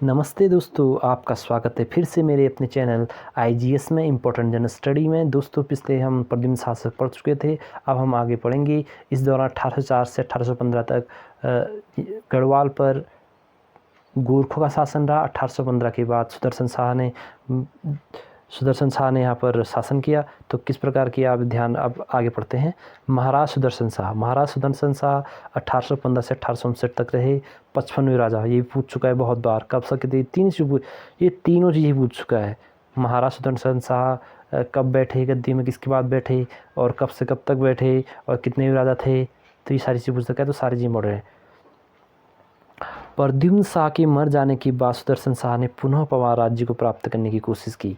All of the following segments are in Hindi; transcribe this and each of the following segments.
नमस्ते दोस्तों, आपका स्वागत है फिर से मेरे अपने चैनल आईजीएस में इम्पोर्टेंट जनरल स्टडी में। दोस्तों पिछले हम प्रद्युम्न शासक पढ़ चुके थे, अब हम आगे पढ़ेंगे। इस दौरान 1804 से 1815 तक गढ़वाल पर गोरखों का शासन रहा। 1815 के बाद सुदर्शन शाह ने यहाँ पर शासन किया। तो किस प्रकार किया, आप ध्यान अब आगे पढ़ते हैं। महाराज सुदर्शन शाह 1815 से 1859 तक रहे। 55वें राजा, ये पूछ चुका है बहुत बार, कब से कितने ये तीनों चीज़ें पूछ चुका है। महाराज सुदर्शन शाह कब बैठे गद्दी में, किसके बाद बैठे, और कब से कब तक बैठे, और कितने राजा थे, तो ये सारी चीज़ पूछ सकता है। तो सारी चीज़ें बढ़ रहे हैं। प्रद्युम्न शाह के मर जाने के बाद सुदर्शन शाह ने पुनः पवार राज्य को प्राप्त करने की कोशिश की।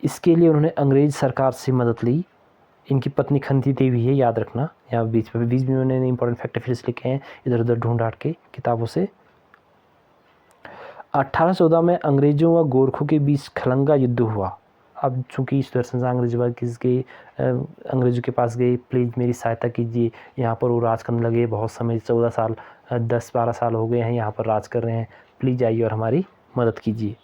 इसके लिए उन्होंने अंग्रेज सरकार से मदद ली। इनकी पत्नी खंती देवी है, याद रखना। यहाँ बीच में उन्होंने इंपॉर्टेंट फैक्ट फिर लिखे हैं इधर उधर ढूंढ ढांढ के किताबों से। 1814 में अंग्रेजों व गोरखों के बीच खलंगा युद्ध हुआ। अब चूंकि सुदर्शन शाह अंग्रेजों के पास गए, प्लीज़ मेरी सहायता कीजिए, यहाँ पर वो राज करने लगे बहुत समय, 14 साल 10-12 साल हो गए हैं यहाँ पर राज कर रहे हैं, प्लीज़ आइए और हमारी मदद कीजिए।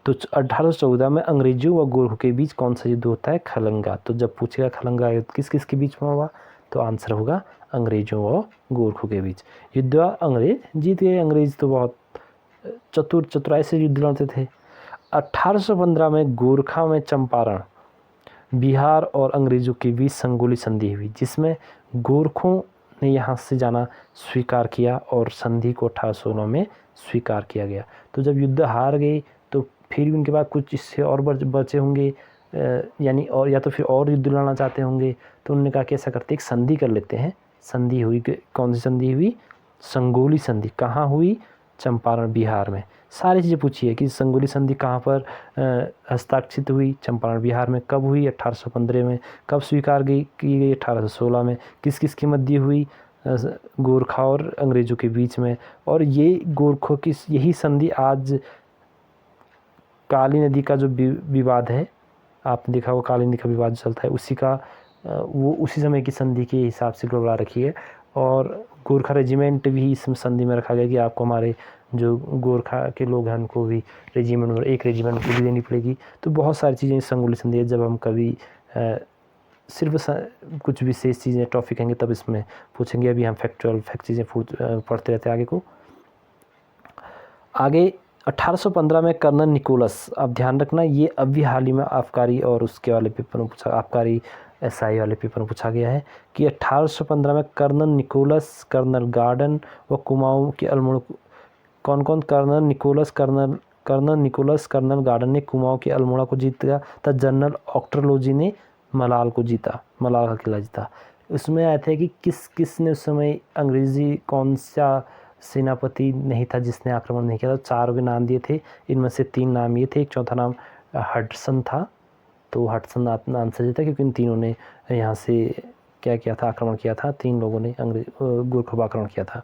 तो 1814 में अंग्रेजों व गोरखों के बीच कौन सा युद्ध होता है? खलंगा। तो जब पूछेगा खलंगा युद्ध किस किस के बीच में हुआ, तो आंसर होगा अंग्रेजों व गोरखों के बीच युद्ध। अंग्रेज जीत गए। अंग्रेज तो बहुत चतुराई से युद्ध लड़ते थे। 1815 में गोरखा में चंपारण, बिहार और अंग्रेजों के बीच संगोली संधि हुई, जिसमें गोरखों ने यहाँ से जाना स्वीकार किया और संधि को 1816 में स्वीकार किया गया। तो जब युद्ध हार गए तो फिर भी उनके पास कुछ इससे और बचे होंगे, यानी और या तो फिर और युद्ध लड़ना चाहते होंगे। तो उन्होंने कहा कि ऐसा करते एक संधि कर लेते हैं। संधि हुई, कौन सी संधि हुई? संगोली संधि। कहाँ हुई? चंपारण, बिहार में। सारी चीज़ें पूछी है कि संगोली संधि कहाँ पर हस्ताक्षरित हुई? चंपारण, बिहार में। कब हुई? 1815 में। कब स्वीकार की गई? 1816 में। किस किस की मध्य हुई? गोरखा और अंग्रेजों के बीच में। और ये गोरखों की यही संधि आज काली नदी का जो विवाद है, आपने देखा वो काली नदी का विवाद चलता है, उसी का वो उसी समय की संधि के हिसाब से गड़बड़ा रखी है। और गोरखा रेजिमेंट भी इस संधि में रखा गया कि आपको हमारे जो गोरखा के लोग हैं उनको भी रेजिमेंट और एक रेजिमेंट को भी देनी पड़ेगी। तो बहुत सारी चीज़ें संगोली संधि है। जब हम कभी सिर्फ कुछ विशेष चीज़ें टॉपिक कहेंगे तब इसमें पूछेंगे। अभी हम फैक्ट चीज़ें पढ़ते रहते हैं आगे को। आगे 1815 में कर्नल निकोलस, अब ध्यान रखना ये अभी हाल ही में आबकारी और उसके वाले पेपर में पूछा, आबकारी एसआई वाले पेपर में पूछा गया है कि 1815 में कर्नल निकोलस, कर्नल गार्डन व कुमाऊं के अल्मोड़ा, कौन कौन? कर्नल निकोलस, कर्नल गार्डन ने कुमाऊं के अल्मोड़ा को जीता था। जनरल ऑक्ट्रोलॉजी ने मलाल को जीता, मलाल का किला जीता। उसमें आए थे कि किसने उस समय अंग्रेजी कौन सा सेनापति नहीं था जिसने आक्रमण नहीं किया था। 4 के नाम दिए थे, इनमें से 3 नाम ये थे। एक चौथा नाम हडसन था, तो हडसन नाम से जीता क्योंकि इन तीनों ने यहाँ से क्या किया था? आक्रमण किया था। 3 लोगों ने गोरखों पर आक्रमण किया था।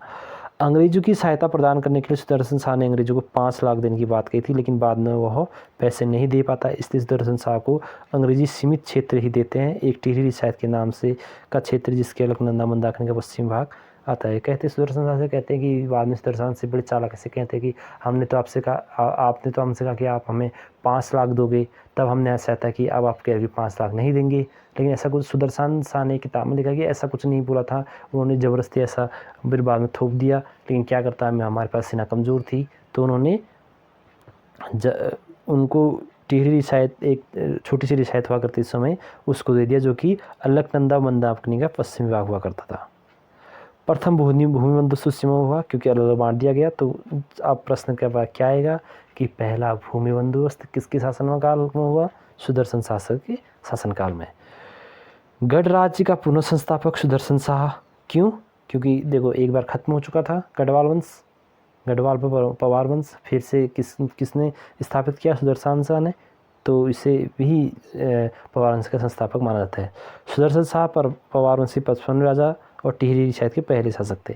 अंग्रेजों की सहायता प्रदान करने के लिए सुदर्शन शाह ने अंग्रेजों को 5 लाख देने की बात कही थी, लेकिन बाद में वह पैसे नहीं दे पाता। इसलिए सुदर्शन शाह को अंग्रेजी सीमित क्षेत्र ही देते हैं, एक टिहरी रियासत के नाम से का क्षेत्र, जिसके अलकनंदा मंदाकिनी का पश्चिम भाग आता है। कहते सुदर्शन शाह से कहते हैं कि बाद में सुदर्शन से बड़े चालाक ऐसे कहते हैं कि हमने तो आपसे कहा, आपने तो हमसे कहा कि आप हमें 5 लाख दोगे, तब हमने ऐसा था कि अब आप कह रहे 5 लाख नहीं देंगे। लेकिन ऐसा कुछ सुदर्शन शाह ने किताब में लिखा कि ऐसा कुछ नहीं बोला था, उन्होंने ज़बरदस्ती ऐसा फिर बाद में थोप दिया। लेकिन क्या करता है, हमारे पास सेना कमज़ोर थी, तो उन्होंने उनको टिहरी रियासत, एक छोटी सी रियासत हुआ करती इस समय, उसको दे दिया, जो कि अलकनंदा मंदाकिनी का पश्चिमी भाग हुआ करता था। प्रथम भूमि बंधु सुसीमा हुआ क्योंकि अलग अलग बांट दिया गया। तो अब प्रश्न क्या आएगा कि पहला भूमि बंदोबस्त किसके शासन काल में हुआ? सुदर्शन शासक के शासनकाल में। गढ़ राज्य का पुनः संस्थापक सुदर्शन शाह। क्यों? क्योंकि देखो एक बार खत्म हो चुका था गढ़वाल वंश, गढ़वाल पर पवार वंश, फिर से किसने स्थापित किया? सुदर्शन शाह ने। तो इसे भी पवार वंश का संस्थापक माना जाता है। सुदर्शन शाह पर पवार वंशी 55 राजा और टिहरी रियासत के पहले शासक थे।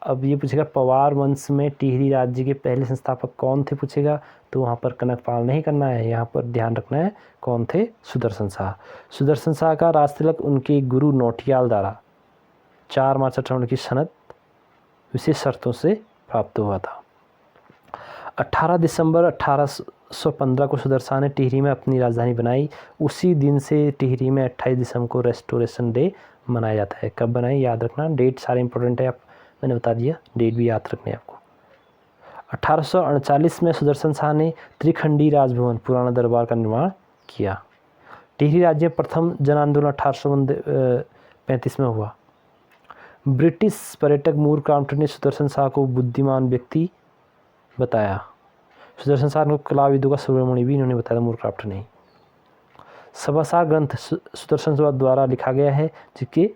अब ये पूछेगा पवार वंश में टिहरी राज्य के पहले संस्थापक कौन थे, पूछेगा, तो वहाँ पर कनकपाल नहीं करना है, यहाँ पर ध्यान रखना है कौन थे? सुदर्शन शाह। सुदर्शन शाह का राज तिलक उनके गुरु नौटियाल द्वारा 4 मार्च 18 की सनद विशेष शर्तों से प्राप्त हुआ था। 18 दिसंबर 1815 को सुदर्शन ने टिहरी में अपनी राजधानी बनाई। उसी दिन से टिहरी में 28 दिसंबर को रेस्टोरेशन डे मनाया जाता है। कब बनाई याद रखना, डेट सारे इंपॉर्टेंट है, आप मैंने बता दिया, डेट भी याद रखनी है आपको। 1839 में सुदर्शन शाह ने त्रिखंडी राजभवन पुराना दरबार का निर्माण किया। टिहरी राज्य में प्रथम जन आंदोलन 1835 में हुआ। ब्रिटिश पर्यटक मूर क्रॉम्पटन ने सुदर्शन शाह को बुद्धिमान व्यक्ति बताया। सुदर्शन शाह को कलाविदों का शिरोमणि भी इन्होंने बताया, मूर क्रॉम्पटन ने। सभासार ग्रंथ सुदर्शन शाह द्वारा लिखा गया है, जिसके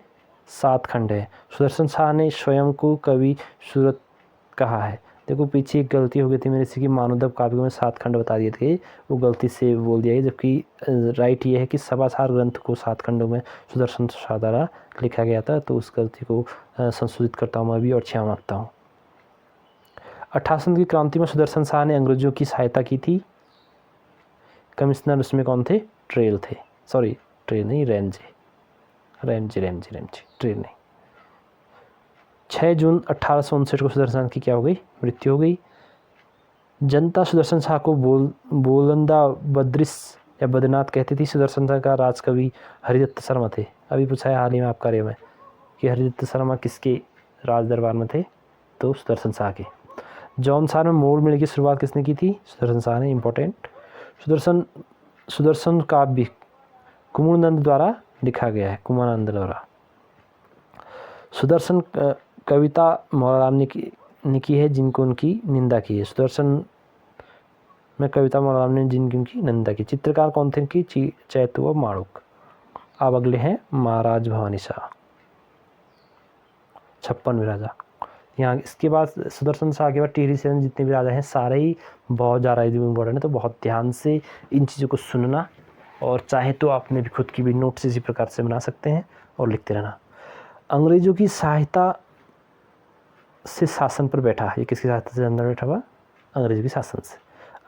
7 खंड है। सुदर्शन शाह ने स्वयं को कवि सूरत कहा है। देखो पीछे एक गलती हो गई थी मेरे से कि मानवदव काव्य में 7 खंड बता दिए थे, वो गलती से बोल दिया है, जबकि राइट ये है कि सभासार ग्रंथ को 7 खंडों में सुदर्शन शाह द्वारा लिखा गया था। तो उस गलती को संशोधित करता हूँ मैं भी और क्षमा मांगता हूँ। 18 की क्रांति में सुदर्शन शाह ने अंग्रेजों की सहायता की थी। कमिश्नर उसमें कौन थे? ट्रेल थे, सॉरी ट्रेल नहीं, रेंजे, ट्रेल नहीं। 6 जून 1859 को सुदर्शन की क्या हो गई? मृत्यु हो गई। जनता सुदर्शन शाह को बोलंदा बद्रिस या बद्रीनाथ कहती थी। सुदर्शन शाह का राजकवि हरिदत्त शर्मा थे। अभी पूछा है हाल ही में आप कार्य में कि हरिदत्त शर्मा किसके राज दरबार में थे? तो सुदर्शन शाह के। जौनसार में मोड़ मेले की शुरुआत किसने की थी? सुदर्शन शाह ने। इम्पोर्टेंट। सुदर्शन काव्य कुमुदनंद द्वारा लिखा गया है, कुमुदनंद द्वारा। सुदर्शन कविता मौलाराम ने की है, जिनको उनकी निंदा की है। सुदर्शन में कविता मौलाराम ने जिनकी उनकी निंदा की। चित्रकार कौन थे कि चैतु व माणुक। अब अगले हैं महाराज भवानी शाह, 56वें राजा। यहाँ इसके बाद सुदर्शन शाह के बाद टिहरी से जितने भी राजा हैं सारे ही बहुत ज़्यादा इम्पोर्टेंट है, तो बहुत ध्यान से इन चीज़ों को सुनना, और चाहे तो आपने भी खुद की भी नोट्स इसी प्रकार से बना सकते हैं और लिखते रहना। अंग्रेजों की सहायता से शासन पर बैठा। ये किसकी सहायता से अंदर बैठा हुआ? अंग्रेजों की शासन से,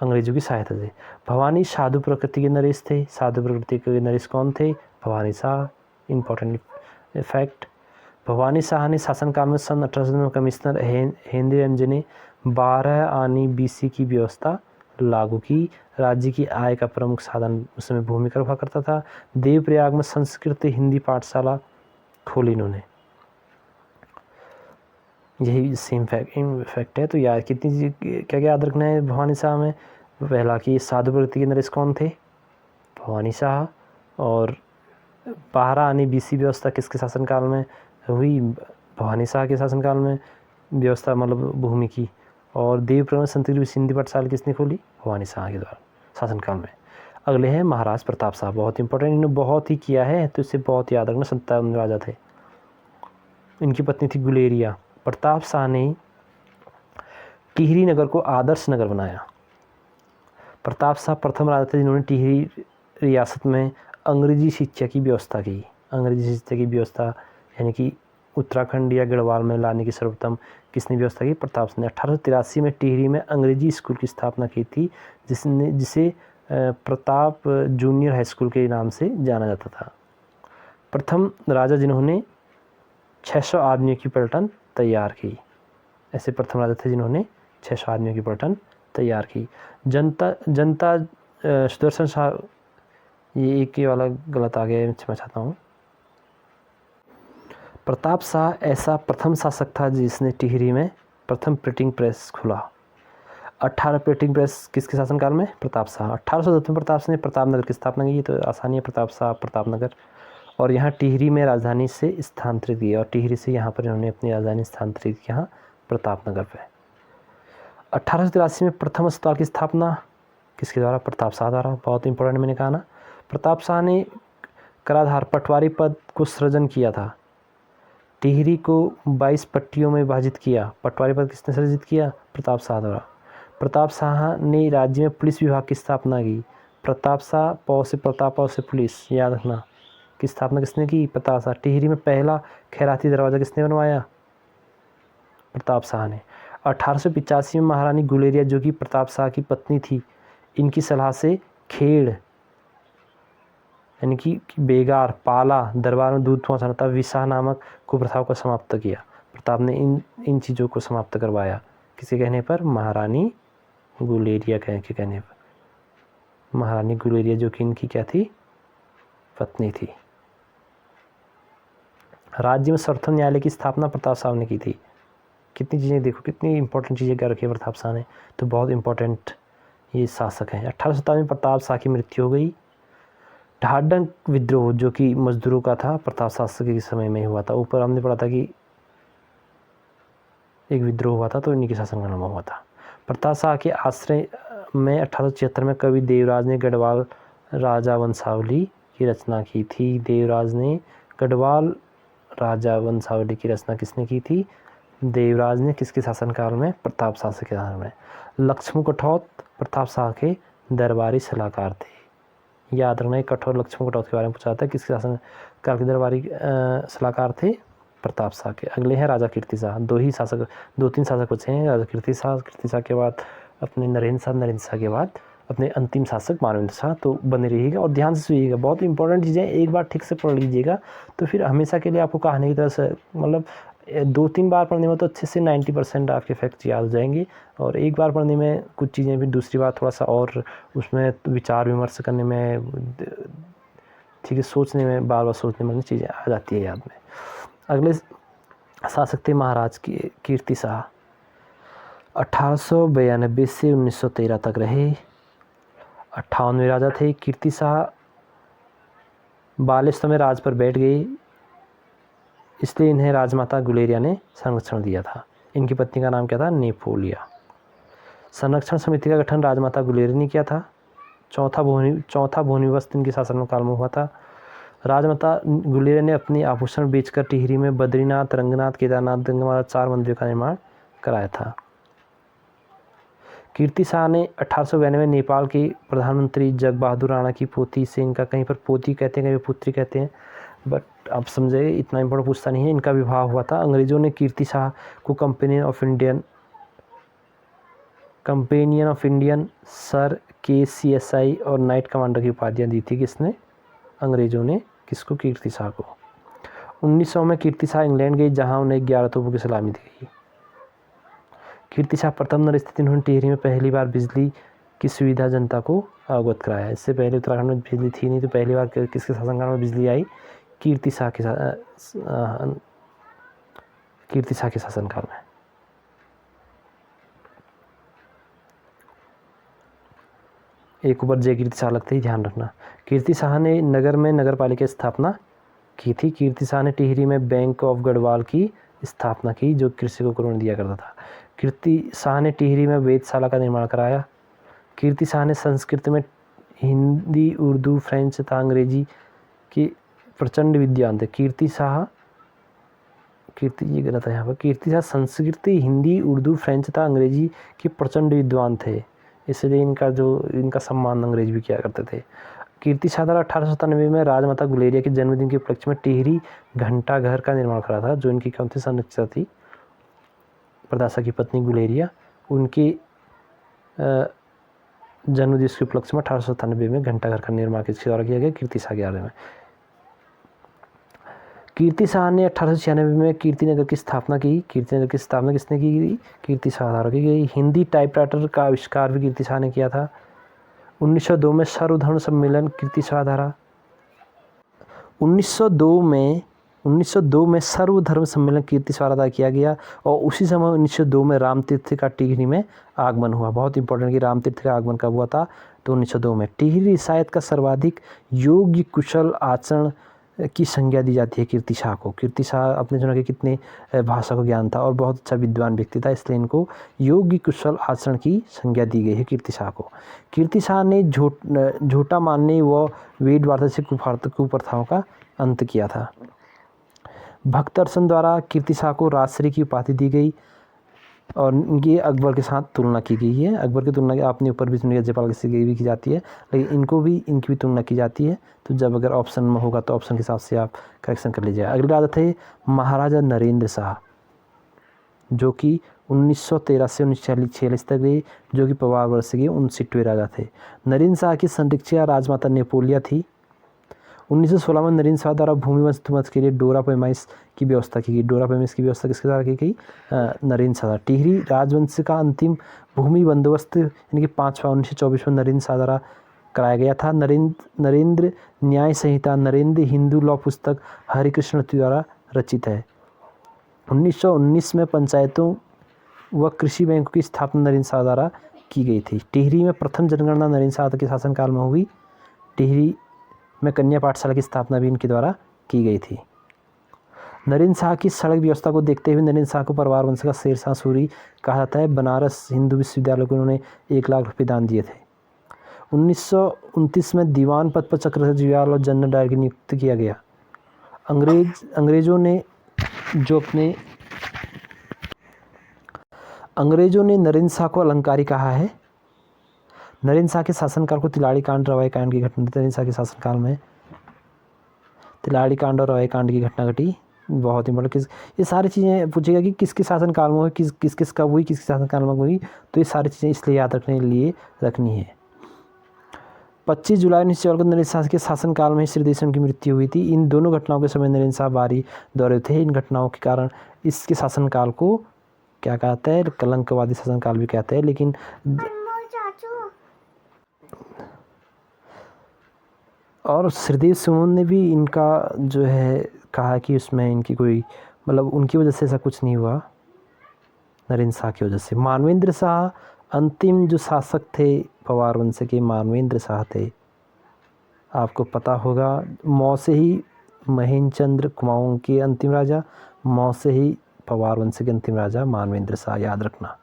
अंग्रेजों की सहायता से। भवानी साधु प्रकृति के नरेश थे। साधु प्रकृति के नरेश कौन थे? भवानी शाह। Important fact. भवानी शाह ने शासनकाल में सन 1800 में कमिश्नर हेनरी एमजे ने 12 आनी BC की व्यवस्था लागू की। राज्य की आय का प्रमुख साधन उस समय भूमि कर हुआ करता था। देवप्रयाग में संस्कृत हिंदी पाठशाला खोली इन्होंने। यही सेम फैक्ट है। तो यार कितनी क्या क्या याद रखना है भवानी शाह में? पहला कि साधु प्रकृति के नरेश कौन थे? भवानी शाह। और 12 आनी BC व्यवस्था किसके शासनकाल में हुई? भवानी शाह के शासनकाल में व्यवस्था, मतलब भूमि की। और देवप्रयाग में संस्कृत हिंदी पाठशाला किसने खोली? भवानी शाह के द्वारा शासनकाल में। अगले हैं महाराज प्रताप शाह। बहुत इंपॉर्टेंट, इन्होंने बहुत ही किया है, तो इसे बहुत याद रखना। 57 राजा थे। इनकी पत्नी थी गुलेरिया। प्रताप शाह ने टिहरी नगर को आदर्श नगर बनाया। प्रताप शाह प्रथम राजा थे जिन्होंने टिहरी रियासत में अंग्रेजी शिक्षा की व्यवस्था की। अंग्रेजी शिक्षा की व्यवस्था यानी कि उत्तराखंड या गढ़वाल में लाने की सर्वप्रथम किसने व्यवस्था की? प्रताप शाह ने। 1883 में टिहरी में अंग्रेजी स्कूल की स्थापना की थी, जिसे प्रताप जूनियर हाई स्कूल के नाम से जाना जाता था। प्रथम राजा जिन्होंने 600 आदमियों की पलटन तैयार की। ऐसे प्रथम राजा थे जिन्होंने 600 आदमियों की पलटन तैयार की। जनता सुदर्शन शाह, ये एक ही वाला गलत आ गया है, क्षमा चाहता हूँ। प्रताप शाह ऐसा प्रथम शासक था जिसने टिहरी में प्रथम प्रिंटिंग प्रेस खोला। 18 प्रिंटिंग प्रेस किसके शासनकाल में? प्रताप शाह। 1870 में प्रताप शाह ने प्रतापनगर की स्थापना की। तो आसानी है, प्रताप शाह प्रतापनगर। और यहाँ टिहरी में राजधानी से स्थानांतरित की, और टिहरी से यहाँ पर इन्होंने अपनी राजधानी स्थानांतरित की, यहाँ प्रतापनगर पे। 1883 में प्रथम अस्पताल की स्थापना किसके द्वारा? प्रताप शाह द्वारा। बहुत इंपॉर्टेंट मैंने कहा ना। प्रताप शाह ने कराधार पटवारी पद को सृजन किया था। टिहरी को 22 पट्टियों में विभाजित किया। पटवारी पद किसने सृजित किया? प्रताप शाह द्वारा। प्रताप शाह ने राज्य में पुलिस विभाग की स्थापना की। प्रताप शाह पौ से प्रताप, पौ से पुलिस, याद रखना, की स्थापना किसने की? प्रताप शाह। टिहरी में पहला खैराती दरवाज़ा किसने बनवाया? प्रताप शाह ने। 1885 में महारानी गुलेरिया, जो कि प्रताप शाह की पत्नी थी, इनकी सलाह से खेड़ यानी कि बेगार पाला दरबार में दूध पहुँचाना था, विशाह नामक कुप्रथाओं को समाप्त किया। प्रताप ने इन चीज़ों को समाप्त करवाया। किसके कहने पर? महारानी गुलेरिया के कहने पर, महारानी गुलेरिया जो कि इनकी क्या थी, पत्नी थी। राज्य में सर्वोत्तम न्यायालय की स्थापना प्रताप शाह ने की थी। कितनी चीज़ें देखो, कितनी इंपॉर्टेंट चीज़ें कर रखी है प्रताप शाह ने, तो बहुत इंपॉर्टेंट ये शासक हैं। 1857 में प्रताप शाह की मृत्यु हो गई। ढाढंग विद्रोह जो कि मजदूरों का था, प्रताप शाह के समय में हुआ था। ऊपर हमने पढ़ा था कि एक विद्रोह हुआ था, तो इन्हीं के शासनकाल में हुआ था। प्रताप शाह के आश्रय में 1876 में कवि देवराज ने गढ़वाल राजा वंशावली की रचना की थी। देवराज ने गढ़वाल राजा वंशावली की रचना किसने की थी? देवराज ने। किसके शासनकाल में? प्रताप शाह के काल में। लक्ष्मण कठौत प्रताप शाह के दरबारी सलाहकार थे। याद रखना, कठौत लक्ष्मण कठौत के बारे में पूछा जाता है। किसके शासनकाल के दरबारी सलाहकार थे? प्रताप शाह के। अगले हैं राजा कीर्ति शाह। दो तीन शासक बचे हैं, राजा कीर्ति शाह के बाद अपने नरेंद्र शाह के बाद अपने अंतिम शासक मानवेंद्र शाह। तो बने रहिएगा और ध्यान से सुनिएगा, बहुत इंपॉर्टेंट चीज़ें एक बार ठीक से पढ़ लीजिएगा, तो फिर हमेशा के लिए आपको कहानी की तरह से, मतलब 2-3 बार पढ़ने में तो अच्छे से 90% आपके फैक्ट्स याद हो जाएंगे, और एक बार पढ़ने में कुछ चीज़ें भी, दूसरी बार थोड़ा सा और उसमें विचार विमर्श करने में, ठीक है, सोचने में, बार बार सोचने में चीज़ें आ जाती है याद में। अगले शासक थे महाराज कीर्ति शाह। 1892 से 1913 तक रहे। 58वें राजा थे कीर्ति शाह। 42वें राज पर बैठ गए, इसलिए इन्हें राजमाता गुलेरिया ने संरक्षण दिया था। इनकी पत्नी का नाम क्या था? नेपोलिया। संरक्षण समिति का गठन राजमाता गुलेरिया ने किया था। चौथा भूनिवस्त इनके शासनकाल में हुआ था। राजमाता गुलेरिया ने अपनी आभूषण बेचकर टिहरी में बद्रीनाथ, रंगनाथ, केदारनाथ, गंगामाता 4 मंदिरों का निर्माण कराया था। कीर्ति शाह ने 1892 में नेपाल के प्रधानमंत्री जग बहादुर राणा की पोती से, इनका कहीं पर पोती कहते हैं, कहीं पर पुत्री कहते हैं, बट आप समझे, इतना इम्पोर्टेंट पूछता नहीं है, इनका विवाह हुआ था। अंग्रेज़ों ने कीर्ति शाह को companion of Indian, sir, KCSI और नाइट कमांडर की उपाधियाँ दी थी। किसने? अंग्रेज़ों ने। किसको? कीर्ति शाह को। 1900 में कीर्ति शाह इंग्लैंड गई, जहाँ उन्हें 11 तोपों की सलामी दी गई। कीर्ति शाह प्रथम नर स्थित, इन्होंने टिहरी में पहली बार बिजली की सुविधा जनता को अवगत कराया। इससे पहले उत्तराखंड में बिजली थी नहीं, तो पहली बार किसके शासनकाल में बिजली आई? कीर्ति शाह के शासनकाल में। एक ऊपर जय कीर्ति शाह लगते ही ध्यान रखना। कीर्ति शाह ने नगर में नगर पालिका की स्थापना की थी। कीर्ति शाह ने टिहरी में बैंक ऑफ गढ़वाल की स्थापना की, जो कृषि को ऋण दिया करता था। कीर्ति शाह ने टिहरी में वेधशाला का निर्माण कराया। कीर्ति शाह ने संस्कृत में हिंदी, उर्दू, फ्रेंच तथा अंग्रेजी की प्रचंड विद्वान थे। कीर्ति ये गलत है यहाँ पर। कीर्ति शाह संस्कृत, हिंदी, उर्दू, फ्रेंच तथा अंग्रेजी के प्रचंड विद्वान थे, इसलिए इनका सम्मान अंग्रेज भी किया करते थे। कीर्ति शाह द्वारा 1897 में राजमाता गुलेरिया के जन्मदिन के उपलक्ष्य में टिहरी घंटा घर का निर्माण करा था, जो इनकी कौन सी संरक्षिता थी? प्रताप शाह की पत्नी गुलेरिया। उनके जन्मदिवस के उपलक्ष्य में 1897 में घंटा घर का निर्माण किसके द्वारा किया गया? कीर्ति शाह के बारे में। कीर्ति शाह ने 1896 में कीर्तिनगर की स्थापना की। कीर्तिनगर की स्थापना किसने की? कीर्ति शाह द्वारा की गई। हिंदी टाइपराइटर का आविष्कार भी कीर्ति शाह ने किया था। 1902 में सर्वधर्म सम्मेलन कीर्ति शाह द्वारा 1902 में सर्वधर्म सम्मेलन कीर्ति शाह द्वारा किया गया, और उसी समय 1902 में रामतीर्थ का टिहरी में आगमन हुआ। बहुत इंपॉर्टेंट कि रामतीर्थ का आगमन कब हुआ था? तो 1902 में। टिहरी रियासत का सर्वाधिक योग्य कुशल आचरण की संज्ञा दी जाती है कीर्ति शाह को। कीर्ति शाह अपने जगह के कितने भाषा को ज्ञान था और बहुत अच्छा विद्वान व्यक्ति था, इसलिए इनको योग्य कुशल आचरण की संज्ञा दी गई है कीर्ति शाह को। कीर्ति शाह ने झूठा मानने व वेद वार्ता से कुप्रथाओं का अंत किया था। भक्त दर्शन द्वारा कीर्ति शाह को राजश्री की उपाधि दी गई, और इनकी अकबर के साथ तुलना की गई है। अकबर की तुलना आपने ऊपर भी सुनी, जयपाल से भी की जाती है, लेकिन इनकी भी तुलना की जाती है। तो जब अगर ऑप्शन में होगा तो ऑप्शन के हिसाब से आप करेक्शन कर लीजिए। अगले राजा थे महाराजा नरेंद्र शाह, जो कि 1913 से 1946 तक गए, जो कि प्रभाव वर्ष के 59वें राजा थे। नरेंद्र शाह की संरक्षिका राजमाता नेपोलिया थी। 1916 में नरेंद्र शाह द्वारा भूमि बंदोबस्त के लिए डोरा पैमाइश की व्यवस्था की गई। डोरा पैमाइश की व्यवस्था किसके द्वारा की गई? नरेंद्र शाह। टिहरी राजवंश का अंतिम भूमि बंदोबस्त यानी कि 5वां 1924 में नरेंद्र शाह द्वारा कराया गया था। नरेंद्र न्याय संहिता नरेंद्र हिंदू लॉ पुस्तक हरिकृष्ण द्वारा रचित है। 1919 में पंचायतों व कृषि बैंकों की स्थापना नरेंद्र शाह द्वारा की गई थी। टिहरी में प्रथम जनगणना नरेंद्र शाह के शासनकाल में हुई। टिहरी में कन्या पाठशाला की स्थापना भी इनके द्वारा की गई थी। नरेंद्र शाह की सड़क व्यवस्था को देखते हुए नरेंद्र शाह को परिवार वंश का शेरशाह सूरी कहा जाता है। बनारस हिंदू विश्वविद्यालय को उन्होंने 1 लाख रुपये दान दिए थे। 1929 में दीवान पद पर चक्रधर जुयाल और जनरल डायर की नियुक्त किया गया। अंग्रेजों ने नरेंद्र शाह को अलंकारी कहा है। नरेंद्र शाह के शासनकाल को तिलाड़ी कांड रवाई कांड की घटना, नरेंद्र शाह के शासनकाल में तिलाड़ी कांड और रवाई कांड की घटना घटी। बहुत इंपॉर्टेंट ये सारी चीज़ें पूछेगा कि किसके शासनकाल में हुई, किस कब हुई, किसके शासनकाल में हुई, तो ये सारी चीज़ें इसलिए याद रखने के लिए रखनी है। 25 जुलाई 1914 को नरेंद्र शाह के शासनकाल में श्री देशम की मृत्यु हुई थी। इन दोनों घटनाओं के समय नरेंद्र शाह बारी दौरे थे। इन घटनाओं के कारण इसके शासनकाल को क्या कहते हैं? कलंकवादी शासनकाल भी कहते हैं। लेकिन और श्रीदेव सुमन ने भी इनका जो है कहा कि उसमें इनकी कोई मतलब उनकी वजह से ऐसा कुछ नहीं हुआ, नरेंद्र शाह की वजह से। मानवेंद्र शाह अंतिम जो शासक थे पवार वंश के, मानवेंद्र शाह थे। आपको पता होगा मौसे ही महेंद्र चंद्र कुमाऊं के अंतिम राजा, मौसे ही पवार वंश के अंतिम राजा मानवेंद्र शाह, याद रखना।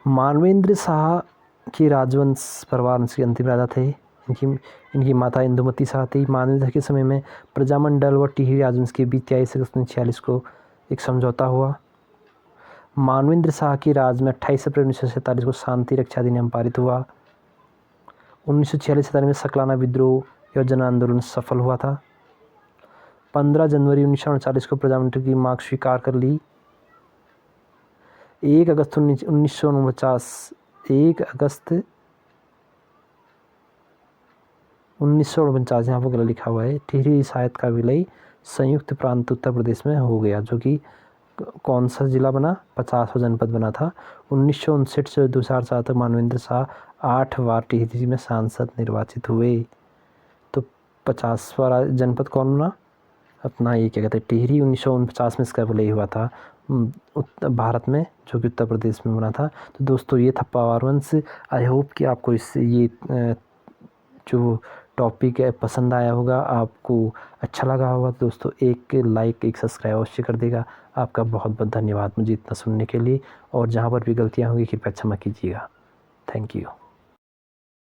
मानवेंद्र शाह के राजवंश परिवार वंश के अंतिम राजा थे। इनकी माता इंदुमती शाह थी। मानवेंद्र के समय में प्रजामंडल व टिहरी राजवंश के बीच 23 अगस्त 1946 को एक समझौता हुआ। मानवेंद्र शाह के राज में 28 अप्रैल 1947 को शांति रक्षा अधिनियम पारित हुआ। 1946-47 में सकलाना विद्रोह या जन आंदोलन सफल हुआ था। 15 जनवरी 1939 को प्रजामंडल की मांग स्वीकार कर ली। 1 अगस्त 1949 यहाँ पर गलत लिखा हुआ है। टिहरी रियासत का विलय संयुक्त प्रांत उत्तर प्रदेश में हो गया, जो कि कौन सा जिला बना? 50वां जनपद बना था। 1959 से 2004 तक मानवेंद्र शाह 8 बार टिहरी में सांसद निर्वाचित हुए। तो 50वां जनपद कौन बना? अपना ये क्या कहते हैं, टिहरी। 1949 में इसका विलय हुआ था भारत में, जो कि उत्तर प्रदेश में बना था। तो दोस्तों ये था पवार वंश। आई होप कि आपको ये जो टॉपिक है पसंद आया होगा, आपको अच्छा लगा होगा। तो दोस्तों एक लाइक एक सब्सक्राइब अवश्य कर देगा। आपका बहुत बहुत धन्यवाद मुझे इतना सुनने के लिए, और जहाँ पर भी गलतियाँ होंगी कृपया क्षमा कीजिएगा। Thank you.